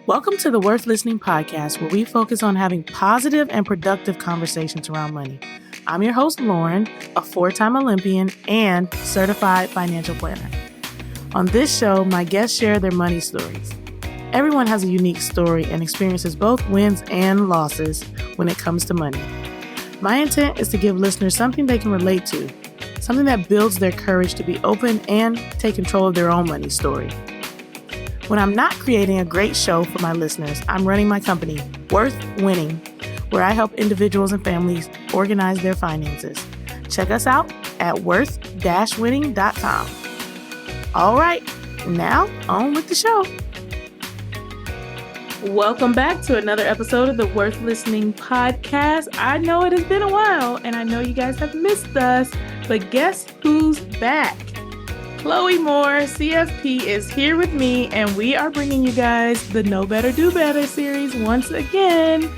Welcome to the Worth Listening podcast, where we focus on having positive and productive conversations around money. I'm your host, Lauryn, a 4-time Olympian and certified financial planner. On this show, my guests share their money stories. Everyone has a unique story and experiences both wins and losses when it comes to money. My intent is to give listeners something they can relate to, something that builds their courage to be open and take control of their own money story. When I'm not creating a great show for my listeners, I'm running my company, Worth Winning, where I help individuals and families organize their finances. Check us out at worth-winning.com. All right, now on with the show. Welcome back to another episode of the Worth Listening podcast. I know it has been a while, and I know you guys have missed us, but guess who's back? Chloe Moore, CFP, is here with me, and we are bringing you guys the Know Better, Do Better series once again.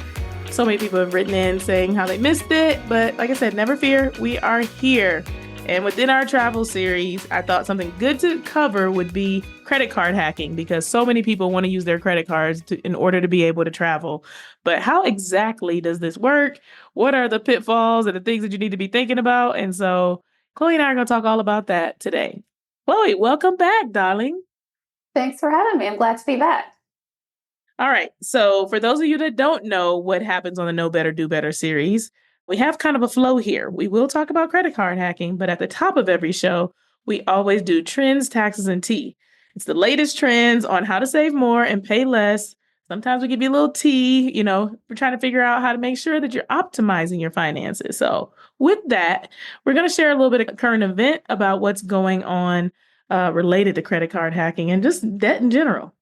So many people have written in saying how they missed it, but like I said, never fear, we are here. And within our travel series, I thought something good to cover would be credit card hacking, because so many people want to use their credit cards in order to be able to travel. But how exactly does this work? What are the pitfalls and the things that you need to be thinking about? And so Chloe and I are going to talk all about that today. Chloe, welcome back, darling. Thanks for having me. I'm glad to be back. All right. So for those of you that don't know what happens on the Know Better, Do Better series, we have kind of a flow here. We will talk about credit card hacking, but at the top of every show, we always do trends, taxes, and tea. It's the latest trends on how to save more and pay less. Sometimes we give you a little tea, we're trying to figure out how to make sure that you're optimizing your finances. So with that, we're going to share a little bit of current event about what's going on related to credit card hacking and just debt in general.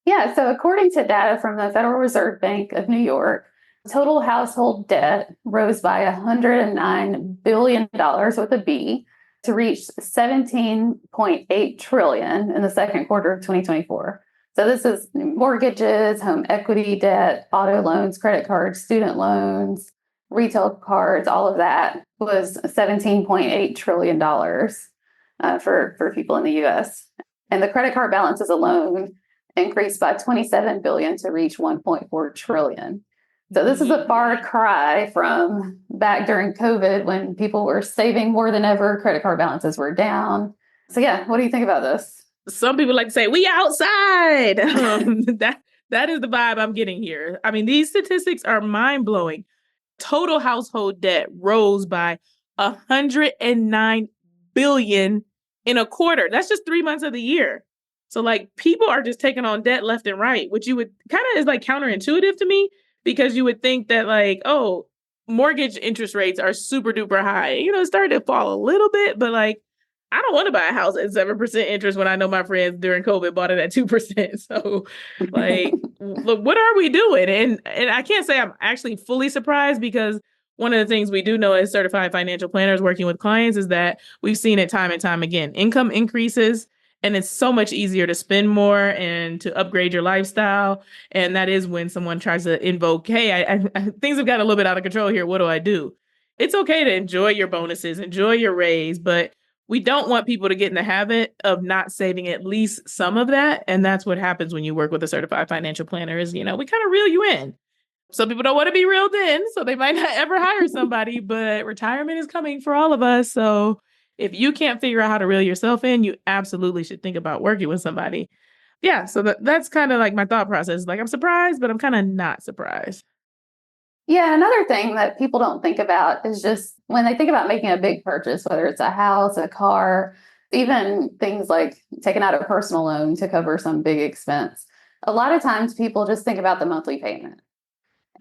Yeah, so according to data from the Federal Reserve Bank of New York, total household debt rose by $109 billion with a B to reach $17.8 trillion in the second quarter of 2024. So this is mortgages, home equity debt, auto loans, credit cards, student loans, retail cards, all of that was $17.8 trillion for people in the U.S. And the credit card balances alone increased by $27 billion to reach $1.4 trillion. So this is a far cry from back during COVID when people were saving more than ever, credit card balances were down. So yeah, what do you think about this? Some people like to say, we outside. That is the vibe I'm getting here. I mean, these statistics are mind-blowing. Total household debt rose by $109 billion in a quarter. That's just 3 months of the year. So people are just taking on debt left and right, which you would kind of is counterintuitive to me, because you would think that mortgage interest rates are super duper high. It started to fall a little bit, but I don't want to buy a house at 7% interest when I know my friends during COVID bought it at 2%. So look, what are we doing? And I can't say I'm actually fully surprised, because one of the things we do know as certified financial planners working with clients is that we've seen it time and time again. Income increases, and it's so much easier to spend more and to upgrade your lifestyle. And that is when someone tries to invoke, hey, I things have gotten a little bit out of control here. What do I do? It's okay to enjoy your bonuses, enjoy your raise, but we don't want people to get in the habit of not saving at least some of that. And that's what happens when you work with a certified financial planner is, we kind of reel you in. Some people don't want to be reeled in, so they might not ever hire somebody, but retirement is coming for all of us. So if you can't figure out how to reel yourself in, you absolutely should think about working with somebody. Yeah, so that's kind of my thought process. I'm surprised, but I'm kind of not surprised. Yeah, another thing that people don't think about is just when they think about making a big purchase, whether it's a house, a car, even things like taking out a personal loan to cover some big expense. A lot of times people just think about the monthly payment.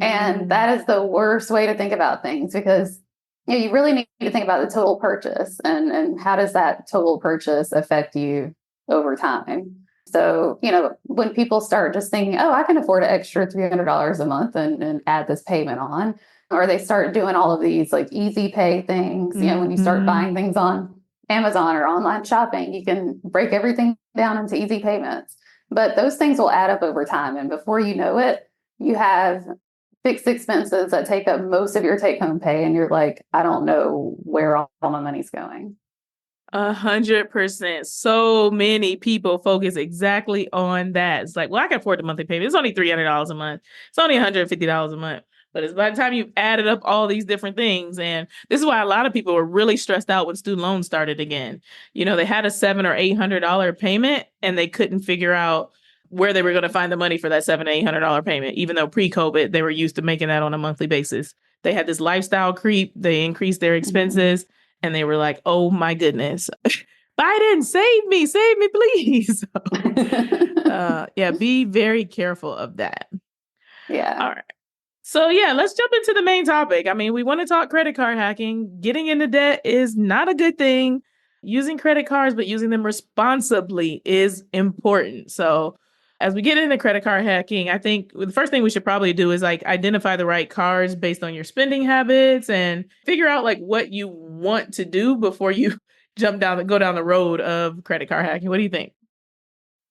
And that is the worst way to think about things, because you really need to think about the total purchase and how does that total purchase affect you over time. So, when people start just thinking, oh, I can afford an extra $300 a month and add this payment on, or they start doing all of these easy pay things, when you start buying things on Amazon or online shopping, you can break everything down into easy payments. But those things will add up over time. And before you know it, you have fixed expenses that take up most of your take home pay. And you're like, I don't know where all my money's going. 100%. So many people focus exactly on that. It's like, well, I can afford the monthly payment. It's only $300 a month. It's only $150 a month. But it's by the time you've added up all these different things. And this is why a lot of people were really stressed out when student loans started again. They had a $700 or $800 payment and they couldn't figure out where they were going to find the money for that $700 or $800 payment, even though pre-COVID, they were used to making that on a monthly basis. They had this lifestyle creep. They increased their expenses. And they were like, oh my goodness, Biden, save me, please. Yeah, be very careful of that. Yeah. All right. So yeah, let's jump into the main topic. I mean, we want to talk credit card hacking. Getting into debt is not a good thing. Using credit cards, but using them responsibly is important. So as we get into credit card hacking, I think the first thing we should probably do is like identify the right cards based on your spending habits and figure out like what you want to do before you go down the road of credit card hacking. What do you think?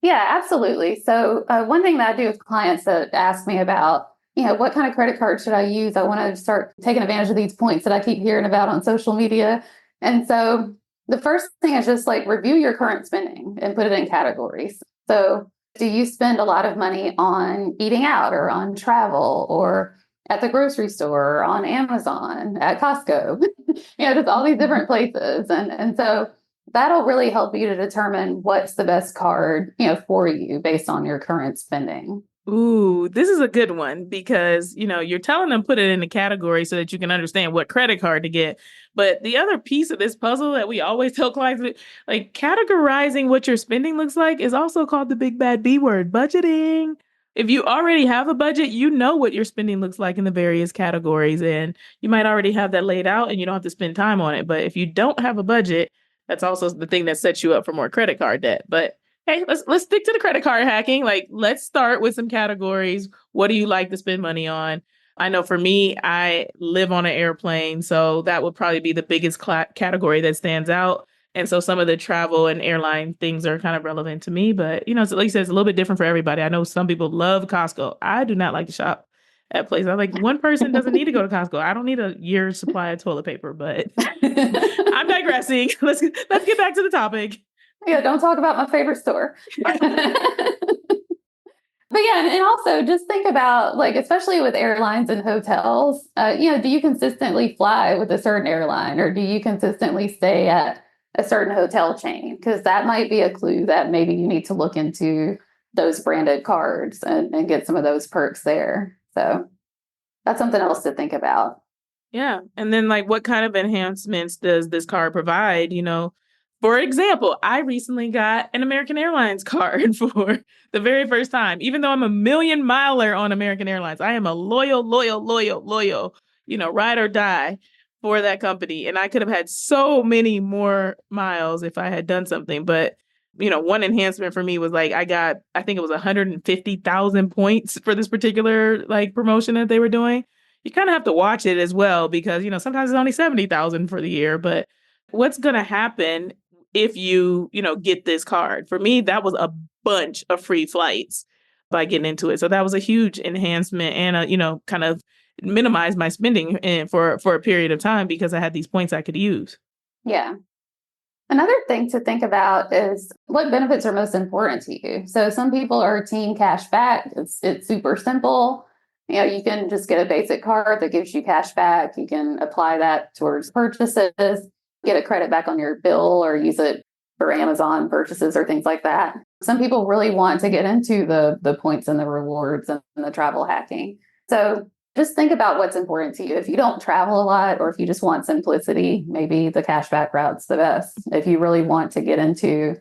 Yeah, absolutely. So one thing that I do with clients that ask me about, what kind of credit card should I use? I want to start taking advantage of these points that I keep hearing about on social media. And so the first thing is just like review your current spending and put it in categories. So do you spend a lot of money on eating out or on travel or at the grocery store or on Amazon, at Costco, just all these different places. And so that'll really help you to determine what's the best card, for you based on your current spending. Ooh, this is a good one because, you're telling them put it in a category so that you can understand what credit card to get. But the other piece of this puzzle that we always tell clients, like categorizing what your spending looks like is also called the big bad B word, budgeting. If you already have a budget, you know what your spending looks like in the various categories and you might already have that laid out and you don't have to spend time on it. But if you don't have a budget, that's also the thing that sets you up for more credit card debt. But hey, let's stick to the credit card hacking. Like, let's start with some categories. What do you like to spend money on? I know for me, I live on an airplane, so that would probably be the biggest category that stands out. And so some of the travel and airline things are kind of relevant to me. But, so like you said, it's a little bit different for everybody. I know some people love Costco. I do not like to shop at places. I'm like, one person doesn't need to go to Costco. I don't need a year's supply of toilet paper, but I'm digressing. Let's get back to the topic. Yeah, don't talk about my favorite store. But yeah, and also just think about like, especially with airlines and hotels, do you consistently fly with a certain airline or do you consistently stay at a certain hotel chain? Because that might be a clue that maybe you need to look into those branded cards and get some of those perks there. So that's something else to think about. Yeah. And then like what kind of enhancements does this card provide? For example, I recently got an American Airlines card for the very first time. Even though I'm a million miler on American Airlines, I am a loyal, ride or die for that company. And I could have had so many more miles if I had done something. But, one enhancement for me was like, I think it was 150,000 points for this particular like promotion that they were doing. You kind of have to watch it as well because, sometimes it's only 70,000 for the year. But what's going to happen if you, get this card? For me, that was a bunch of free flights by getting into it. So that was a huge enhancement and, kind of minimized my spending for a period of time because I had these points I could use. Yeah. Another thing to think about is what benefits are most important to you. So some people are team cash back. It's super simple. You can just get a basic card that gives you cash back. You can apply that towards purchases, get a credit back on your bill or use it for Amazon purchases or things like that. Some people really want to get into the points and the rewards and the travel hacking. So just think about what's important to you. If you don't travel a lot or if you just want simplicity, maybe the cashback route's the best. If you really want to get into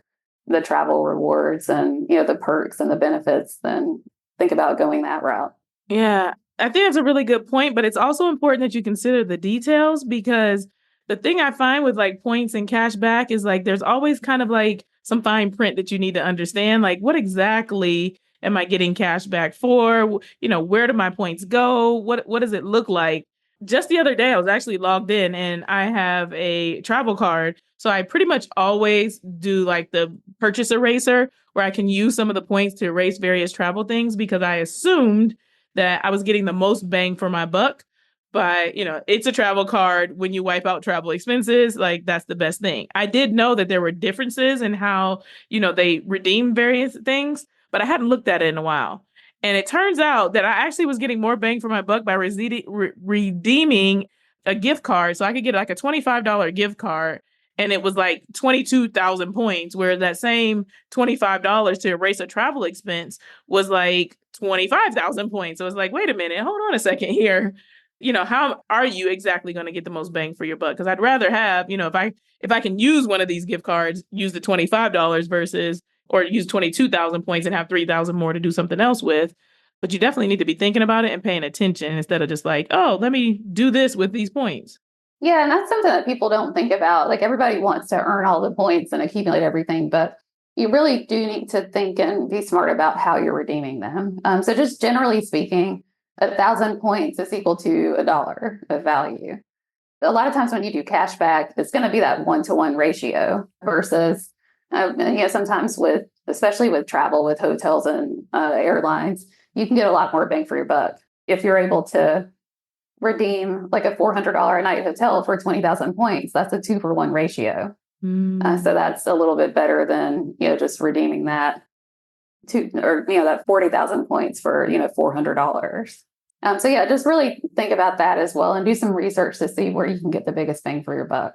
the travel rewards and, the perks and the benefits, then think about going that route. Yeah, I think that's a really good point, but it's also important that you consider the details because the thing I find with like points and cash back is like there's always kind of like some fine print that you need to understand. Like what exactly am I getting cash back for? Where do my points go? What does it look like? Just the other day, I was actually logged in and I have a travel card. So I pretty much always do like the purchase eraser where I can use some of the points to erase various travel things because I assumed that I was getting the most bang for my buck by, it's a travel card. When you wipe out travel expenses, like that's the best thing. I did know that there were differences in how, they redeem various things, but I hadn't looked at it in a while. And it turns out that I actually was getting more bang for my buck by redeeming a gift card. So I could get like a $25 gift card and it was like 22,000 points, where that same $25 to erase a travel expense was like 25,000 points. So it's like, wait a minute, hold on a second here. How are you exactly going to get the most bang for your buck? Because I'd rather have, if I can use one of these gift cards, use the $25 versus, or use 22,000 points and have 3,000 more to do something else with. But you definitely need to be thinking about it and paying attention instead of just like, oh, let me do this with these points. Yeah, and that's something that people don't think about. Like everybody wants to earn all the points and accumulate everything, but you really do need to think and be smart about how you're redeeming them. So just generally speaking, 1,000 points is equal to $1 of value. A lot of times when you do cashback, it's going to be that 1-to-1 ratio versus, sometimes especially with travel, with hotels and airlines, you can get a lot more bang for your buck if you're able to redeem like a $400 a night hotel for 20,000 points. That's a 2-for-1 ratio. So that's a little bit better than, just redeeming that that 40,000 points for, $400. So yeah, just really think about that as well and do some research to see where you can get the biggest bang for your buck.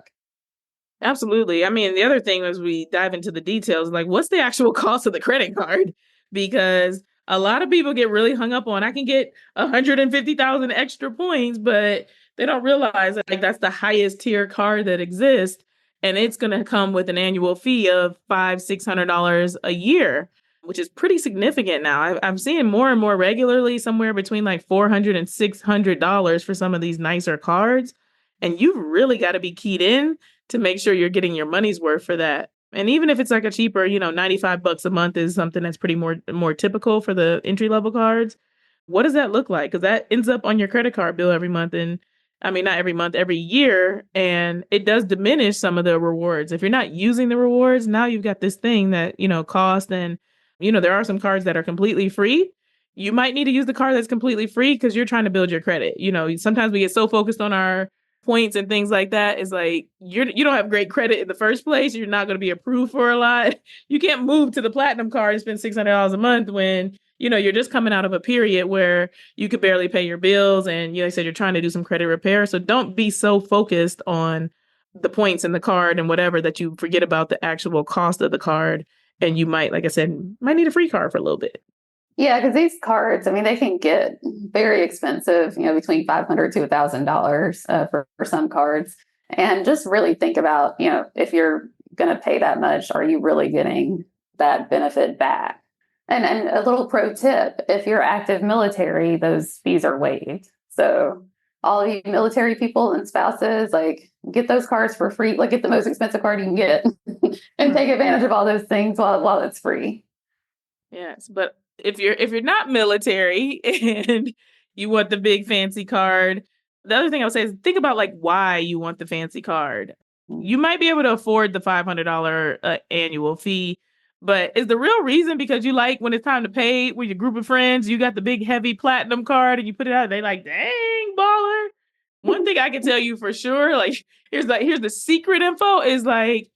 Absolutely. I mean, the other thing as we dive into the details, like what's the actual cost of the credit card? Because a lot of people get really hung up on, I can get 150,000 extra points, but they don't realize that like that's the highest tier card that exists. And it's going to come with an annual fee of $500-$600 a year, which is pretty significant now. I'm seeing more and more regularly, somewhere between like $400 and $600 for some of these nicer cards. And you've really got to be keyed in to make sure you're getting your money's worth for that. And even if it's like a cheaper, $95 a month is something that's pretty more typical for the entry level cards. What does that look like? Because that ends up on your credit card bill every month. And I mean, not every month, every year. And it does diminish some of the rewards. If you're not using the rewards, now you've got this thing that, cost. And, there are some cards that are completely free. You might need to use the card that's completely free because you're trying to build your credit. Sometimes we get so focused on our points and things like that. Is like you don't have great credit in the first place. You're not going to be approved for a lot. You can't move to the platinum card and spend $600 a month when you're just coming out of a period where you could barely pay your bills and like I said, you're trying to do some credit repair. So don't be so focused on the points in the card and whatever that you forget about the actual cost of the card. And you might, like I said, might need a free card for a little bit. Yeah, because these cards, I mean, they can get very expensive, between $500 to $1,000 for some cards. And just really think about, if you're going to pay that much, are you really getting that benefit back? And a little pro tip, if you're active military, those fees are waived. So all of you military people and spouses, like get those cards for free, like get the most expensive card you can get and take advantage of all those things while it's free. Yes, but if you're not military and you want the big fancy card, the other thing I would say is think about like why you want the fancy card. You might be able to afford the $500 annual fee, but is the real reason because you like when it's time to pay with your group of friends, you got the big heavy platinum card and you put it out, and they like, dang, baller. One thing I can tell you for sure, like here's the secret info is like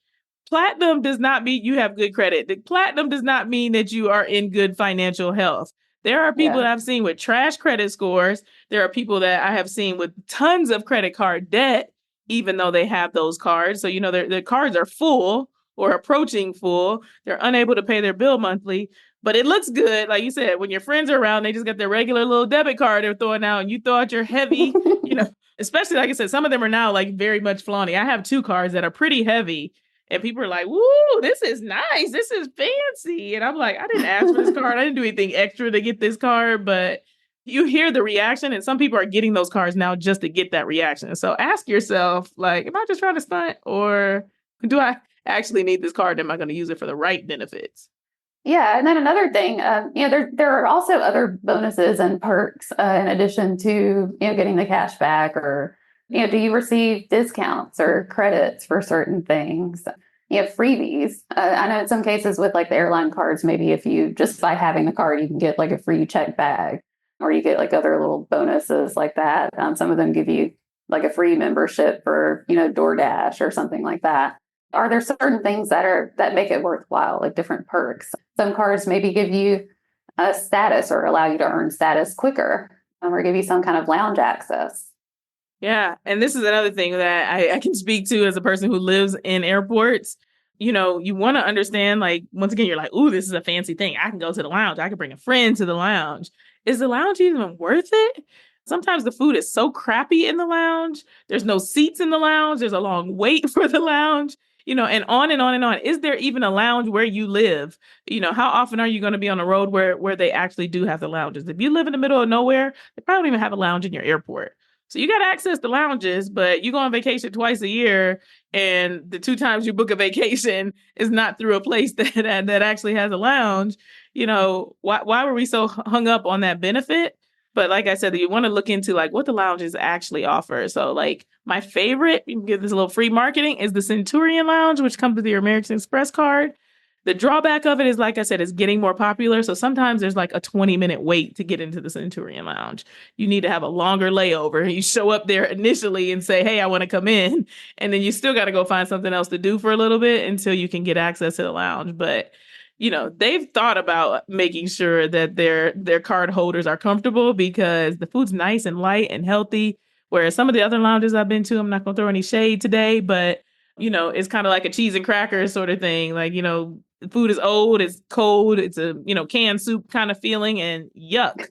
platinum does not mean you have good credit. The platinum does not mean that you are in good financial health. There are people that I've seen with trash credit scores. There are people that I have seen with tons of credit card debt, even though they have those cards. So, their cards are full or approaching full. They're unable to pay their bill monthly, but it looks good. Like you said, when your friends are around, they just got their regular little debit card they're throwing out and you throw out your heavy, especially like I said, some of them are now like very much flaunty. I have 2 cards that are pretty heavy. And people are like, woo, this is nice. This is fancy. And I'm like, I didn't ask for this card. I didn't do anything extra to get this card. But you hear the reaction. And some people are getting those cards now just to get that reaction. So ask yourself, like, am I just trying to stunt? Or do I actually need this card? Am I going to use it for the right benefits? Yeah. And then another thing, there are also other bonuses and perks in addition to, getting the cash back or do you receive discounts or credits for certain things? You have freebies. I know in some cases with like the airline cards, maybe if you just by having the card, you can get like a free check bag. or you get like other little bonuses like that. Some of them give you like a free membership for, DoorDash or something like that. Are there certain things that make it worthwhile, like different perks? Some cards maybe give you a status or allow you to earn status quicker, or give you some kind of lounge access. Yeah. And this is another thing that I can speak to as a person who lives in airports. You want to understand, like, once again, you're like, ooh, this is a fancy thing. I can go to the lounge. I can bring a friend to the lounge. Is the lounge even worth it? Sometimes the food is so crappy in the lounge. There's no seats in the lounge. There's a long wait for the lounge, and on and on and on. Is there even a lounge where you live? How often are you going to be on a road where they actually do have the lounges? If you live in the middle of nowhere, they probably don't even have a lounge in your airport. So you got access to lounges, but you go on vacation twice a year, and the 2 times you book a vacation is not through a place that actually has a lounge. Why were we so hung up on that benefit? But like I said, you want to look into like what the lounges actually offer. So like my favorite, you can give this a little free marketing, is the Centurion Lounge, which comes with your American Express card. The drawback of it is, like I said, it's getting more popular. So sometimes there's like a 20-minute wait to get into the Centurion Lounge. You need to have a longer layover. You show up there initially and say, hey, I want to come in. And then you still got to go find something else to do for a little bit until you can get access to the lounge. But they've thought about making sure that their card holders are comfortable, because the food's nice and light and healthy. Whereas some of the other lounges I've been to, I'm not going to throw any shade today, but it's kind of like a cheese and crackers sort of thing. Like, the food is old, it's cold, it's a, canned soup kind of feeling, and yuck.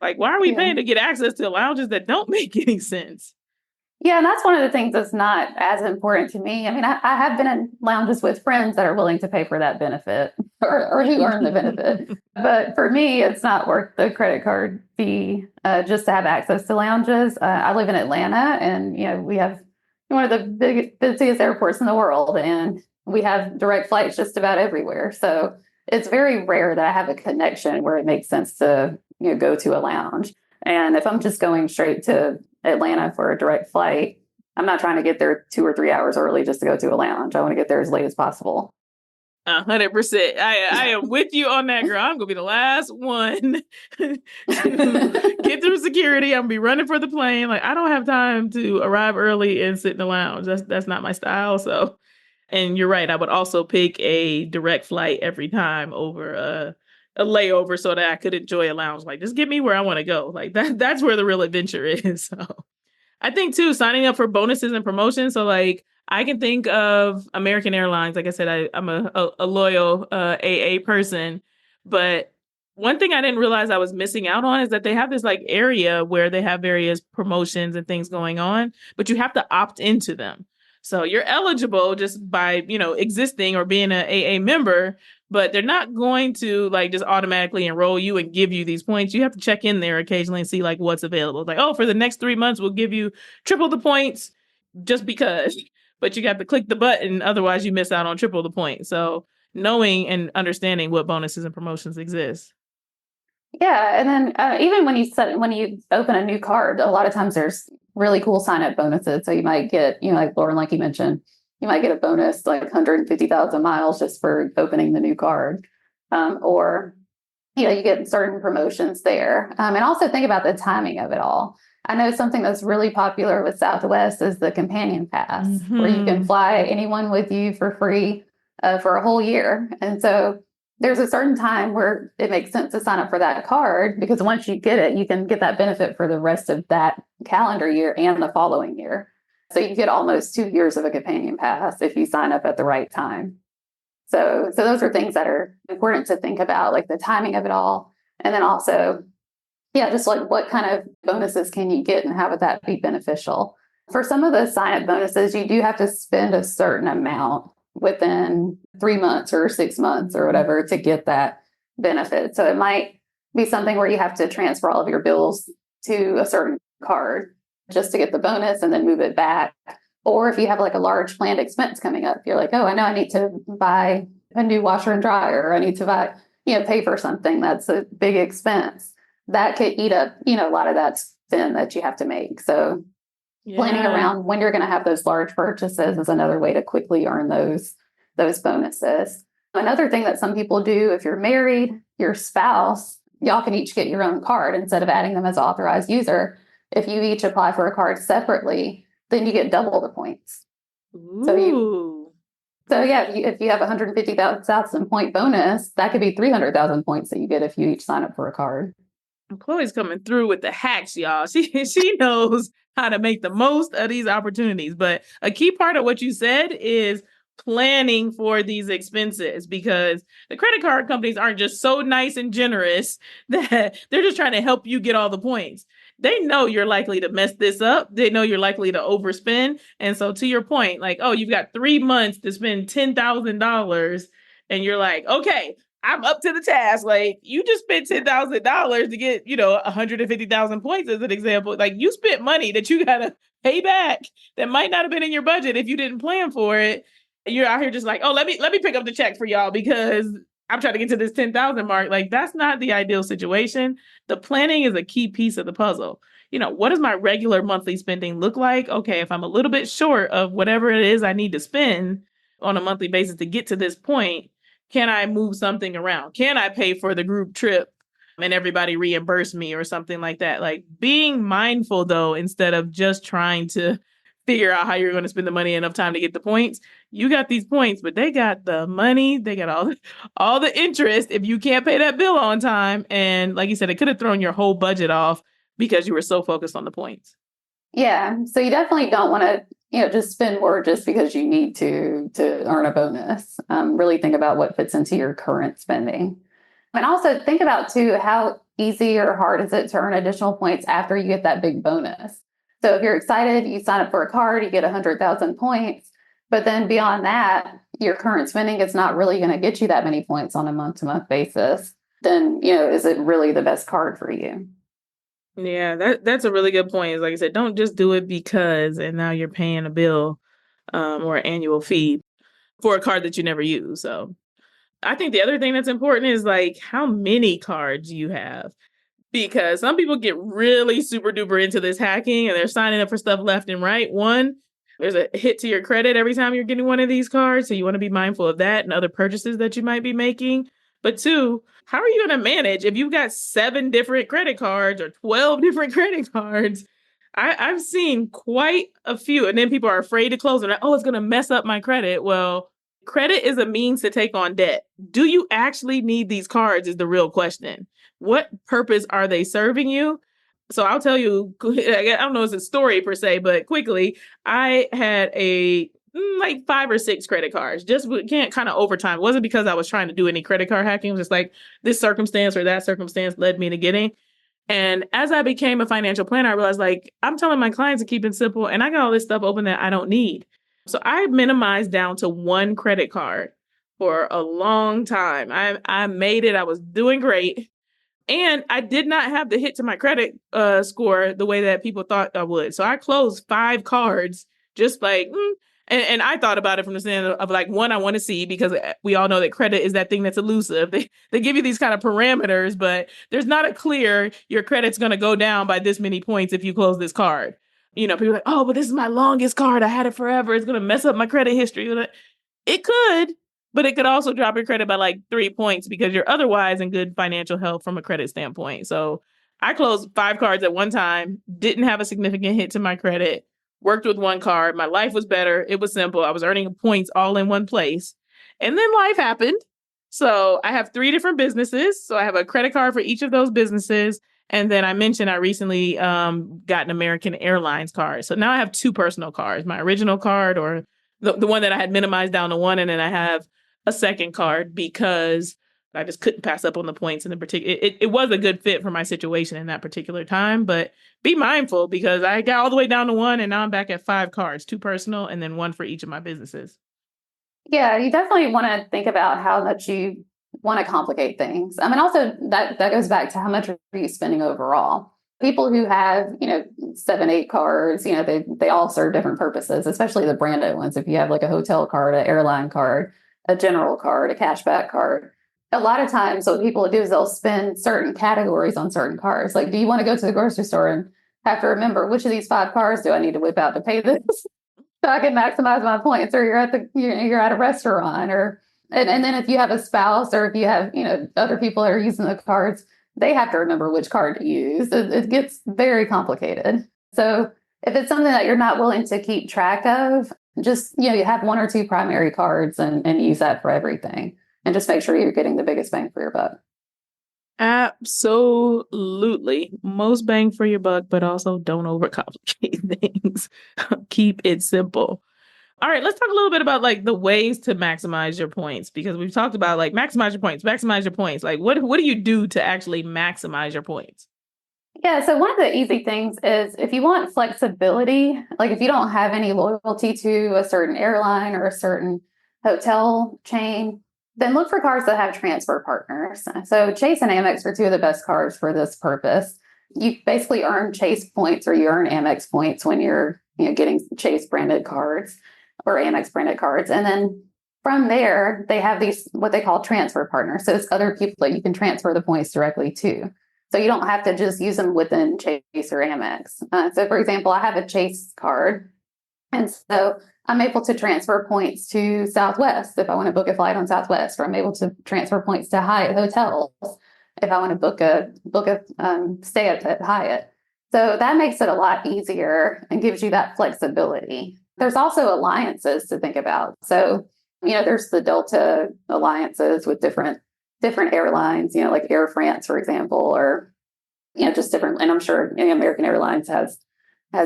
Like, why are we paying to get access to lounges that don't make any sense? Yeah, and that's one of the things that's not as important to me. I mean, I have been in lounges with friends that are willing to pay for that benefit or who earn the benefit. But for me, it's not worth the credit card fee just to have access to lounges. I live in Atlanta, and, we have one of the busiest airports in the world, and we have direct flights just about everywhere. So it's very rare that I have a connection where it makes sense to, go to a lounge. And if I'm just going straight to Atlanta for a direct flight, I'm not trying to get there 2 or 3 hours early just to go to a lounge. I want to get there as late as possible. 100%. I am with you on that, girl. I'm gonna be the last one to get through security. I'm gonna be running for the plane. Like, I don't have time to arrive early and sit in the lounge. That's not my style. So, and you're right. I would also pick a direct flight every time over a layover so that I could enjoy a lounge. Like, just get me where I want to go. Like that's where the real adventure is. So I think too, signing up for bonuses and promotions. So like I can think of American Airlines. Like I said, I'm a loyal AA person, but one thing I didn't realize I was missing out on is that they have this like area where they have various promotions and things going on, but you have to opt into them. So you're eligible just by, existing or being an AA member, but they're not going to like just automatically enroll you and give you these points. You have to check in there occasionally and see like what's available. Like, oh, for the next 3 months, we'll give you triple the points just because, but you got to click the button. Otherwise you miss out on triple the points. So knowing and understanding what bonuses and promotions exist. Yeah, and then even when you open a new card, a lot of times there's really cool sign-up bonuses. So you might get, like Lauryn, like you mentioned, you might get a bonus like 150,000 miles just for opening the new card, or you get certain promotions there. And also think about the timing of it all. I know something that's really popular with Southwest is the Companion Pass, where you can fly anyone with you for free for a whole year, and so there's a certain time where it makes sense to sign up for that card, because once you get it, you can get that benefit for the rest of that calendar year and the following year. So you get almost 2 years of a companion pass if you sign up at the right time. So those are things that are important to think about, like the timing of it all. And then also, just like what kind of bonuses can you get and how would that be beneficial? For some of those sign up bonuses, you do have to spend a certain amount within 3 months or 6 months or whatever to get that benefit. So it might be something where you have to transfer all of your bills to a certain card just to get the bonus and then move it back. Or if you have like a large planned expense coming up, you're like, oh, I know I need to buy a new washer and dryer, or I need to buy, pay for something that's a big expense. That could eat up, a lot of that spend that you have to make. So planning around when you're going to have those large purchases is another way to quickly earn those bonuses. Another thing that some people do, if you're married, your spouse y'all can each get your own card instead of adding them as authorized user. If you each apply for a card separately, then you get double the points. Ooh. So yeah, if you have 150,000 point bonus, that could be 300,000 points that you get if you each sign up for a card. Chloe's coming through with the hacks, y'all. She knows how to make the most of these opportunities. But a key part of what you said is planning for these expenses, because the credit card companies aren't just so nice and generous that they're just trying to help you get all the points. They know you're likely to mess this up. They know you're likely to overspend. And so to your point, like, oh, you've got 3 months to spend $10,000 and you're like, okay, I'm up to the task. Like, you just spent $10,000 to get, 150,000 points as an example. Like, you spent money that you gotta pay back that might not have been in your budget if you didn't plan for it. And you're out here just like, oh, let me pick up the check for y'all because I'm trying to get to this 10,000 mark. Like, that's not the ideal situation. The planning is a key piece of the puzzle. What does my regular monthly spending look like? Okay, if I'm a little bit short of whatever it is I need to spend on a monthly basis to get to this point, can I move something around? Can I pay for the group trip and everybody reimburse me or something like that? Like, being mindful, though, instead of just trying to figure out how you're going to spend the money enough time to get the points. You got these points, but they got the money. They got all the interest if you can't pay that bill on time. And like you said, it could have thrown your whole budget off because you were so focused on the points. Yeah. So you definitely don't want to, just spend more just because you need to earn a bonus. Really think about what fits into your current spending. And also think about, too, how easy or hard is it to earn additional points after you get that big bonus. So if you're excited, you sign up for a card, you get 100,000 points. But then beyond that, your current spending is not really going to get you that many points on a month-to-month basis. Then, is it really the best card for you? Yeah, that's a really good point. Like I said, don't just do it because, and now you're paying a bill or an annual fee for a card that you never use. So I think the other thing that's important is like how many cards you have. Because some people get really super duper into this hacking and they're signing up for stuff left and right. One, there's a hit to your credit every time you're getting one of these cards. So you want to be mindful of that and other purchases that you might be making. But two, how are you going to manage if you've got 7 different credit cards or 12 different credit cards? I've seen quite a few, and then people are afraid to close. And oh, it's going to mess up my credit. Well, credit is a means to take on debt. Do you actually need these cards is the real question. What purpose are they serving you? So I'll tell you, I don't know if it's a story per se, but quickly, I had like 5 or 6 credit cards, just can't kind of over time. It wasn't because I was trying to do any credit card hacking. It was just like this circumstance or that circumstance led me to getting. And as I became a financial planner, I realized like I'm telling my clients to keep it simple and I got all this stuff open that I don't need. So I minimized down to 1 credit card for a long time. I made it. I was doing great. And I did not have the hit to my credit score the way that people thought I would. So I closed 5 cards just like, and I thought about it from the stand of like, one, I want to see, because we all know that credit is that thing that's elusive. They give you these kind of parameters, but there's not a clear, your credit's going to go down by this many points if you close this card. People are like, oh, but this is my longest card. I had it forever. It's going to mess up my credit history. It could, but it could also drop your credit by like 3 points because you're otherwise in good financial health from a credit standpoint. So I closed 5 cards at one time, didn't have a significant hit to my credit, worked with 1 card. My life was better. It was simple. I was earning points all in one place. And then life happened. So I have 3 different businesses. So I have a credit card for each of those businesses. And then I mentioned I recently got an American Airlines card. So now I have 2 personal cards, my original card or the one that I had minimized down to 1. And then I have a second card because I just couldn't pass up on the points in the particular. It was a good fit for my situation in that particular time, but be mindful because I got all the way down to 1 and now I'm back at 5 cards, 2 personal and then 1 for each of my businesses. Yeah, you definitely want to think about how much you want to complicate things. I mean, also that goes back to how much are you spending overall. People who have, 7, 8 cards, they all serve different purposes, especially the branded ones. If you have like a hotel card, an airline card, a general card, a cashback card. A lot of times what people do is they'll spend certain categories on certain cards. Like, do you want to go to the grocery store and have to remember which of these 5 cards do I need to whip out to pay this so I can maximize my points? Or you're at a restaurant, and then if you have a spouse or if you have, other people that are using the cards, they have to remember which card to use. It gets very complicated. So if it's something that you're not willing to keep track of, just, you have one or two primary cards and use that for everything. And just make sure you're getting the biggest bang for your buck. Absolutely. Most bang for your buck, but also don't overcomplicate things. Keep it simple. All right, let's talk a little bit about like the ways to maximize your points, because we've talked about like maximize your points, maximize your points. Like what do you do to actually maximize your points? Yeah, so one of the easy things is if you want flexibility, like if you don't have any loyalty to a certain airline or a certain hotel chain, then look for cards that have transfer partners. So Chase and Amex are two of the best cards for this purpose. You basically earn Chase points or you earn Amex points when you're getting Chase branded cards or Amex branded cards. And then from there, they have these what they call transfer partners. So it's other people that you can transfer the points directly to. So you don't have to just use them within Chase or Amex. So for example, I have a Chase card. And so I'm able to transfer points to Southwest if I want to book a flight on Southwest, or I'm able to transfer points to Hyatt hotels if I want to book a stay at Hyatt. So that makes it a lot easier and gives you that flexibility. There's also alliances to think about. So, there's the Delta alliances with different airlines, like Air France, for example, or, just different. And I'm sure American Airlines has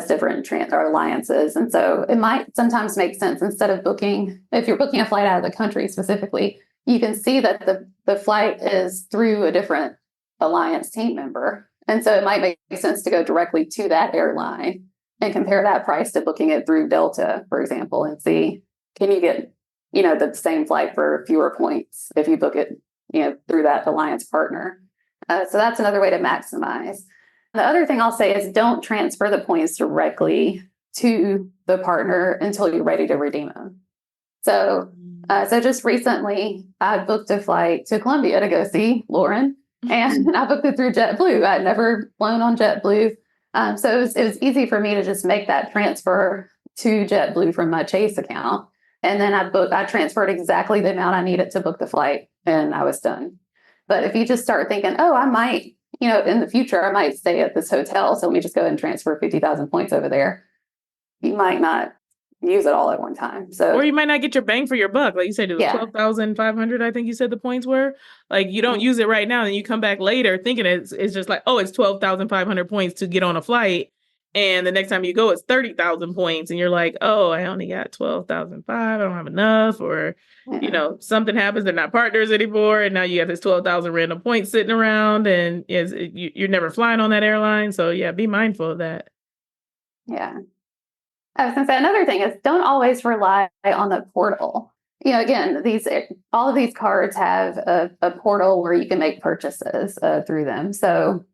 different alliances. And so it might sometimes make sense instead of if you're booking a flight out of the country specifically, you can see that the flight is through a different alliance team member. And so it might make sense to go directly to that airline and compare that price to booking it through Delta, for example, and see, can you get, the same flight for fewer points if you book it, through that alliance partner. So that's another way to maximize. The other thing I'll say is don't transfer the points directly to the partner until you're ready to redeem them. So just recently, I booked a flight to Colombia to go see Lauryn, and I booked it through JetBlue. I'd never flown on JetBlue. So it was easy for me to just make that transfer to JetBlue from my Chase account. And then I transferred exactly the amount I needed to book the flight, and I was done. But if you just start thinking, oh, I might, in the future, I might stay at this hotel, so let me just go ahead and transfer 50,000 points over there, you might not use it all at one time. Or you might not get your bang for your buck. Like you said, it was 12,500, I think you said the points were. Like you don't use it right now, and you come back later thinking it's just like, oh, it's 12,500 points to get on a flight. And the next time you go, it's 30,000 points. And you're like, oh, I only got 12,500. I don't have enough. Or, something happens. They're not partners anymore. And now you have this 12,000 random points sitting around, and you're never flying on that airline. So, yeah, be mindful of that. Yeah. I was going to say another thing is don't always rely on the portal. Again, all of these cards have a portal where you can make purchases through them. So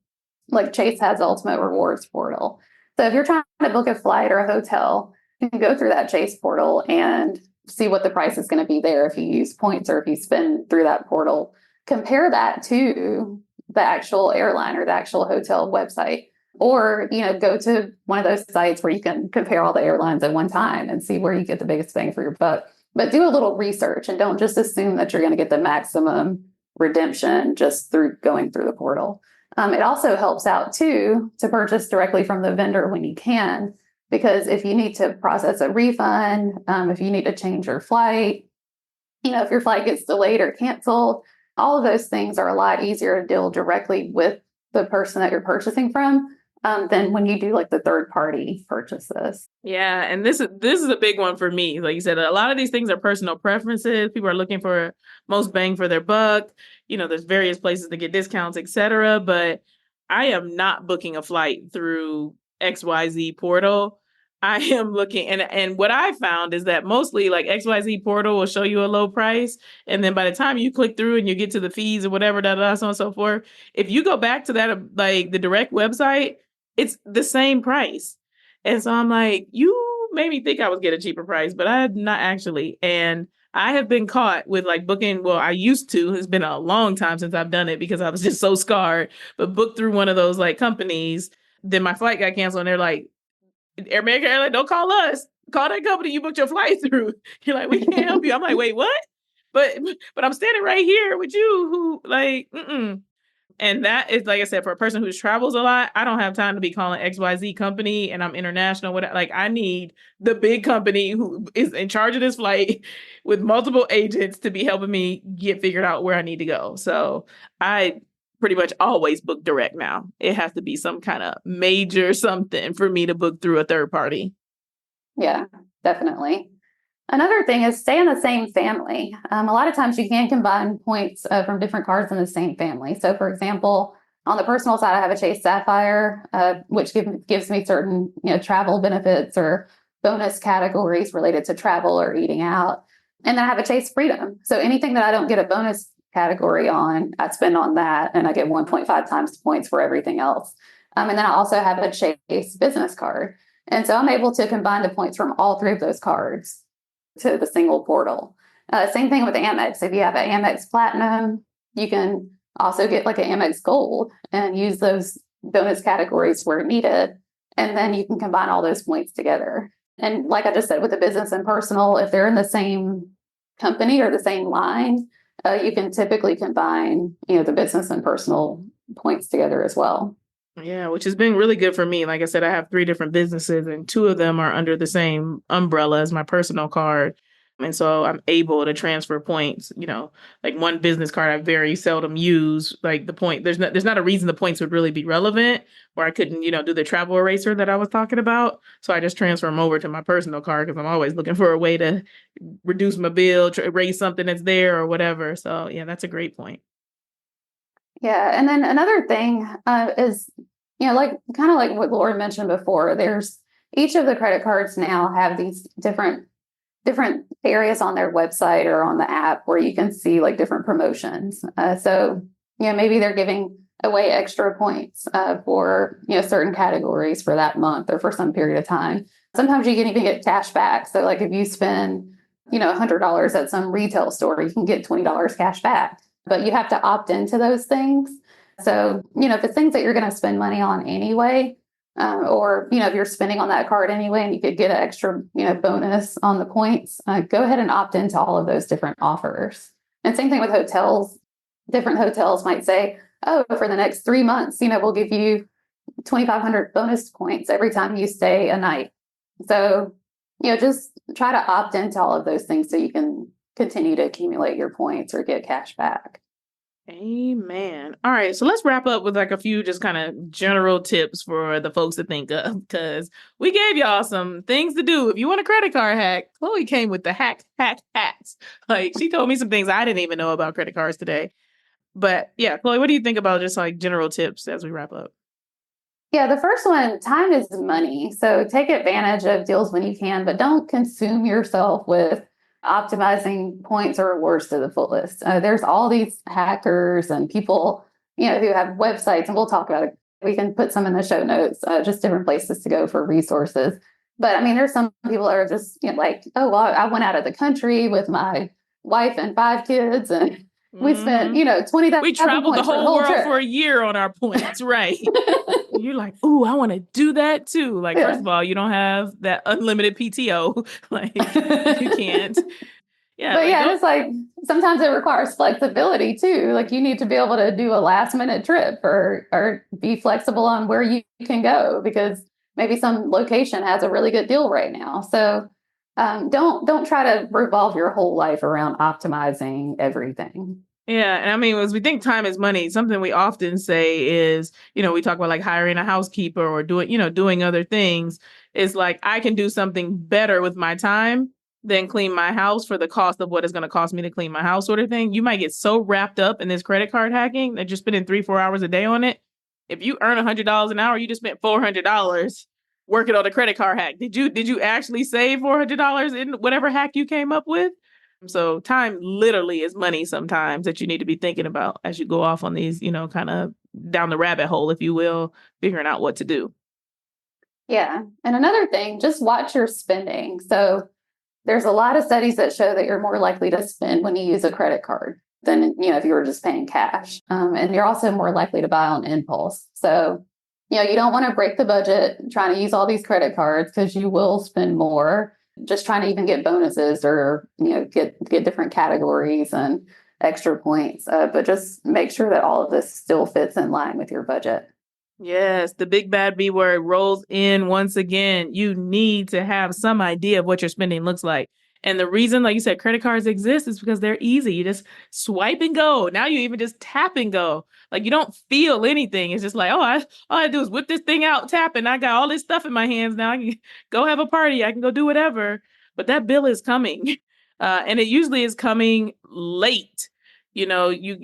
like Chase has Ultimate Rewards portal. So if you're trying to book a flight or a hotel, you can go through that Chase portal and see what the price is going to be there if you use points or if you spend through that portal. Compare that to the actual airline or the actual hotel website. Or, go to one of those sites where you can compare all the airlines at one time and see where you get the biggest bang for your buck. But do a little research and don't just assume that you're going to get the maximum redemption just through going through the portal. It also helps out, too, to purchase directly from the vendor when you can, because if you need to process a refund, if you need to change your flight, if your flight gets delayed or canceled, all of those things are a lot easier to deal directly with the person that you're purchasing from than when you do like the third party purchases. Yeah. And this is a big one for me. Like you said, a lot of these things are personal preferences. People are looking for most bang for their buck. There's various places to get discounts, etc. But I am not booking a flight through XYZ portal. I am looking, and what I found is that mostly like XYZ portal will show you a low price. And then by the time you click through and you get to the fees or whatever, so on and so forth, if you go back to that, like the direct website, it's the same price. And so I'm like, you made me think I was getting a cheaper price, but I'm not actually. And I have been caught with like booking. Well, I used to. It's been a long time since I've done it because I was just so scarred. But booked through one of those like companies. Then my flight got canceled, and they're like, American Airlines, don't call us. Call that company you booked your flight through. You're like, we can't help you. I'm like, wait, what? But I'm standing right here with you. Who like, And that is, like I said, for a person who travels a lot, I don't have time to be calling XYZ company and I'm international. Like, I need the big company who is in charge of this flight with multiple agents to be helping me get figured out where I need to go. So I pretty much always book direct now. It has to be some kind of major something for me to book through a third party. Yeah, definitely. Another thing is stay in the same family. A lot of times you can combine points from different cards in the same family. So, for example, on the personal side, I have a Chase Sapphire, which gives me certain travel benefits or bonus categories related to travel or eating out. And then I have a Chase Freedom. So anything that I don't get a bonus category on, I spend on that, and I get 1.5 times points for everything else. And then I also have a Chase business card. And so I'm able to combine the points from all three of those cards to the single portal. Same thing with Amex. If you have an Amex Platinum, you can also get like an Amex Gold and use those bonus categories where needed. And then you can combine all those points together. And like I just said, with the business and personal, if they're in the same company or the same line, you can typically combine, the business and personal points together as well. Yeah, which has been really good for me. Like I said, I have 3 different businesses and 2 of them are under the same umbrella as my personal card. And so I'm able to transfer points, like one business card I very seldom use, like the point, there's not a reason the points would really be relevant, or I couldn't, do the travel eraser that I was talking about. So I just transfer them over to my personal card because I'm always looking for a way to reduce my bill, erase something that's there or whatever. So yeah, that's a great point. Yeah. And then another thing is, like kind of like what Laura mentioned before, there's each of the credit cards now have these different areas on their website or on the app where you can see like different promotions. So, maybe they're giving away extra points for, certain categories for that month or for some period of time. Sometimes you can even get cash back. So like if you spend, $100 at some retail store, you can get $20 cash back, but you have to opt into those things. So, if it's things that you're going to spend money on anyway, or, if you're spending on that card anyway, and you could get an extra, bonus on the points, go ahead and opt into all of those different offers. And same thing with hotels. Different hotels might say, oh, for the next 3 months, we'll give you 2,500 bonus points every time you stay a night. So, just try to opt into all of those things so you can continue to accumulate your points or get cash back. Amen. All right. So let's wrap up with like a few just kind of general tips for the folks to think of, because we gave y'all some things to do. If you want a credit card hack, Chloe came with the hacks. Like she told me some things I didn't even know about credit cards today. But yeah, Chloe, what do you think about just like general tips as we wrap up? Yeah, the first one, time is money. So take advantage of deals when you can, but don't consume yourself with optimizing points or rewards to the fullest. There's all these hackers and people, who have websites, and we'll talk about it. We can put some in the show notes, just different places to go for resources. But I mean, there's some people that are just like, oh, well, I went out of the country with my wife and 5 kids, and we spent, 20,000 We traveled the points whole world trip for a year on our points, right? You're like, ooh, I want to do that too. Like, Yeah. first of all, you don't have that unlimited PTO. Like, you can't. Yeah. But like, yeah, it's like sometimes it requires flexibility too. Like you need to be able to do a last minute trip or be flexible on where you can go because maybe some location has a really good deal right now. So don't try to revolve your whole life around optimizing everything. Yeah. And I mean, as we think time is money, something we often say is, we talk about like hiring a housekeeper or doing other things. Is like, I can do something better with my time than clean my house for the cost of what it's going to cost me to clean my house, sort of thing. You might get so wrapped up in this credit card hacking that you're spending 3-4 hours a day on it. If you earn $100 an hour, you just spent $400 working on a credit card hack. Did you actually save $400 in whatever hack you came up with? So time literally is money sometimes that you need to be thinking about as you go off on these, kind of down the rabbit hole, if you will, figuring out what to do. Yeah. And another thing, just watch your spending. So there's a lot of studies that show that you're more likely to spend when you use a credit card than, if you were just paying cash. And you're also more likely to buy on impulse. So, you don't want to break the budget trying to use all these credit cards because you will spend more just trying to even get bonuses or, get different categories. And extra points. But just make sure that all of this still fits in line with your budget. Yes, the big bad B word rolls in once again. You need to have some idea of what your spending looks like. And the reason, like you said, credit cards exist is because they're easy. You just swipe and go. Now you even just tap and go. Like you don't feel anything. It's just like, all I do is whip this thing out, tap, and I got all this stuff in my hands. Now I can go have a party. I can go do whatever. But that bill is coming. And it usually is coming late. You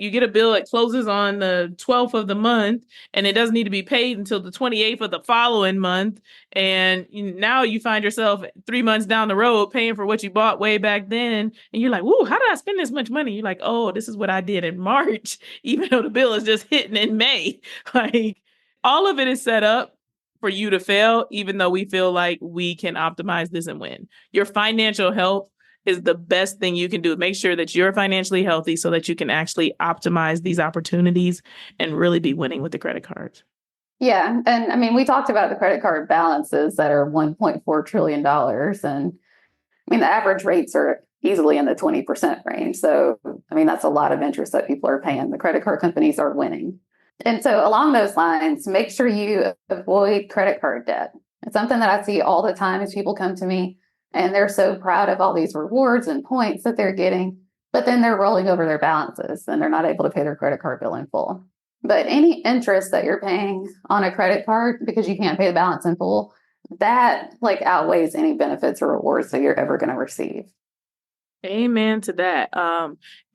get a bill that closes on the 12th of the month and it doesn't need to be paid until the 28th of the following month. And now you find yourself 3 months down the road paying for what you bought way back then. And you're like, whoa, how did I spend this much money? You're like, oh, this is what I did in March, even though the bill is just hitting in May. Like all of it is set up for you to fail, even though we feel like we can optimize this and win. Your financial health is the best thing you can do. Make sure that you're financially healthy so that you can actually optimize these opportunities and really be winning with the credit cards. Yeah. And I mean, we talked about the credit card balances that are $1.4 trillion. And I mean, the average rates are easily in the 20% range. So, I mean, that's a lot of interest that people are paying. The credit card companies are winning. And so along those lines, make sure you avoid credit card debt. It's something that I see all the time as people come to me and they're so proud of all these rewards and points that they're getting, but then they're rolling over their balances and they're not able to pay their credit card bill in full. But any interest that you're paying on a credit card because you can't pay the balance in full, that like outweighs any benefits or rewards that you're ever going to receive. Amen to that.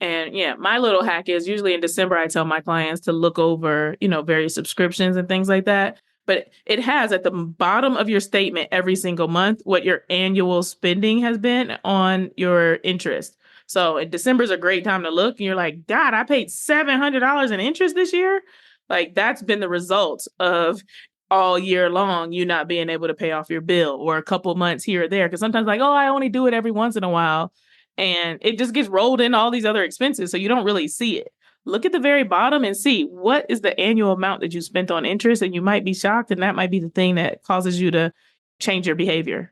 And yeah, my little hack is usually in December, I tell my clients to look over, various subscriptions and things like that. But it has at the bottom of your statement every single month what your annual spending has been on your interest. So December is a great time to look and you're like, God, I paid $700 in interest this year. Like that's been the result of all year long, you not being able to pay off your bill or a couple months here or there. Because sometimes like, oh, I only do it every once in a while. And it just gets rolled in all these other expenses. So you don't really see it. Look at the very bottom and see what is the annual amount that you spent on interest. And you might be shocked. And that might be the thing that causes you to change your behavior.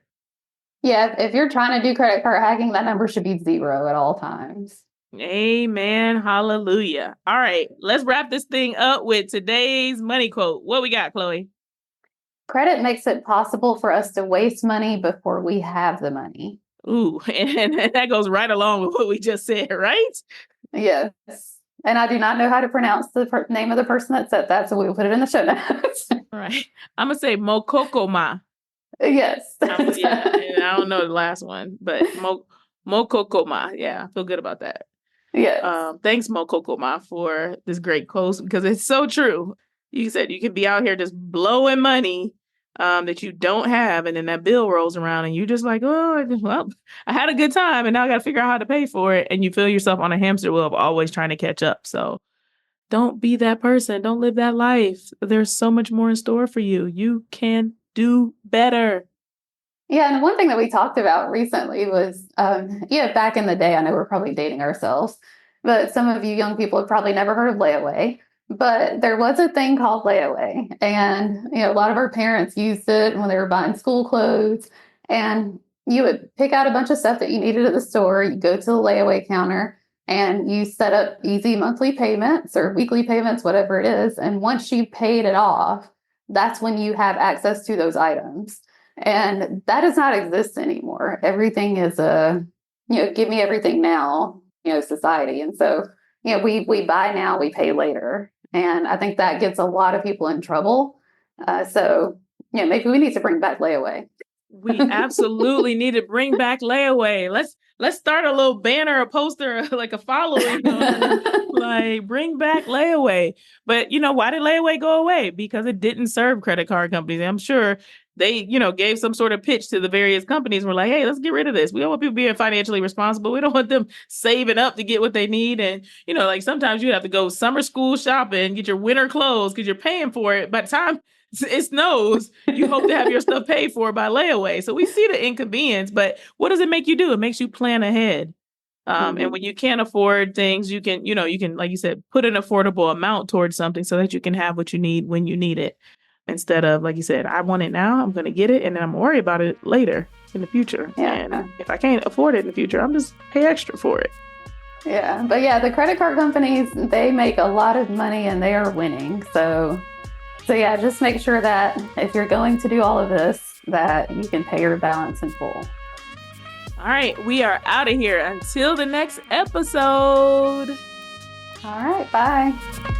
Yeah, if you're trying to do credit card hacking, that number should be 0 at all times. Amen. Hallelujah. All right, let's wrap this thing up with today's money quote. What we got, Chloe? Credit makes it possible for us to waste money before we have the money. Ooh, and that goes right along with what we just said, right? Yes. And I do not know how to pronounce the name of the person that said that, so we will put it in the show notes. All right. I'm going to say Mokokoma. Yes. Yeah, I don't know the last one, but Mokokoma. Yeah, I feel good about that. Yes. Thanks, Mokokoma, for this great quote because it's so true. You said you could be out here just blowing money that you don't have, and then that bill rolls around, and you're just like, oh, well, I had a good time, and now I got to figure out how to pay for it, and you feel yourself on a hamster wheel of always trying to catch up. So don't be that person. Don't live that life. There's so much more in store for you. You can do better. Yeah, and one thing that we talked about recently was, back in the day, I know we're probably dating ourselves, but some of you young people have probably never heard of layaway. But there was a thing called layaway, and a lot of our parents used it when they were buying school clothes. And you would pick out a bunch of stuff that you needed at the store. You go to the layaway counter, and you set up easy monthly payments or weekly payments, whatever it is. And once you paid it off, that's when you have access to those items. And that does not exist anymore. Everything is give me everything now, society. And so, we buy now, we pay later. And I think that gets a lot of people in trouble. So maybe we need to bring back layaway. We absolutely need to bring back layaway. Let's start a little banner, a poster, like a following, like bring back layaway. But why did layaway go away? Because it didn't serve credit card companies. I'm sure they, gave some sort of pitch to the various companies. We're like, hey, let's get rid of this. We don't want people being financially responsible. We don't want them saving up to get what they need. And, like sometimes you have to go summer school shopping, get your winter clothes because you're paying for it. By the time it snows, you hope to have your stuff paid for by layaway. So we see the inconvenience, but what does it make you do? It makes you plan ahead. And when you can't afford things, you can, like you said, put an affordable amount towards something so that you can have what you need when you need it. Instead of, like you said, I want it now, I'm going to get it, and then I'm going to worry about it later in the future. Yeah. And if I can't afford it in the future, I'm just pay extra for it. Yeah. But yeah, the credit card companies, they make a lot of money and they are winning. So yeah, just make sure that if you're going to do all of this, that you can pay your balance in full. All right, we are out of here until the next episode. All right, bye.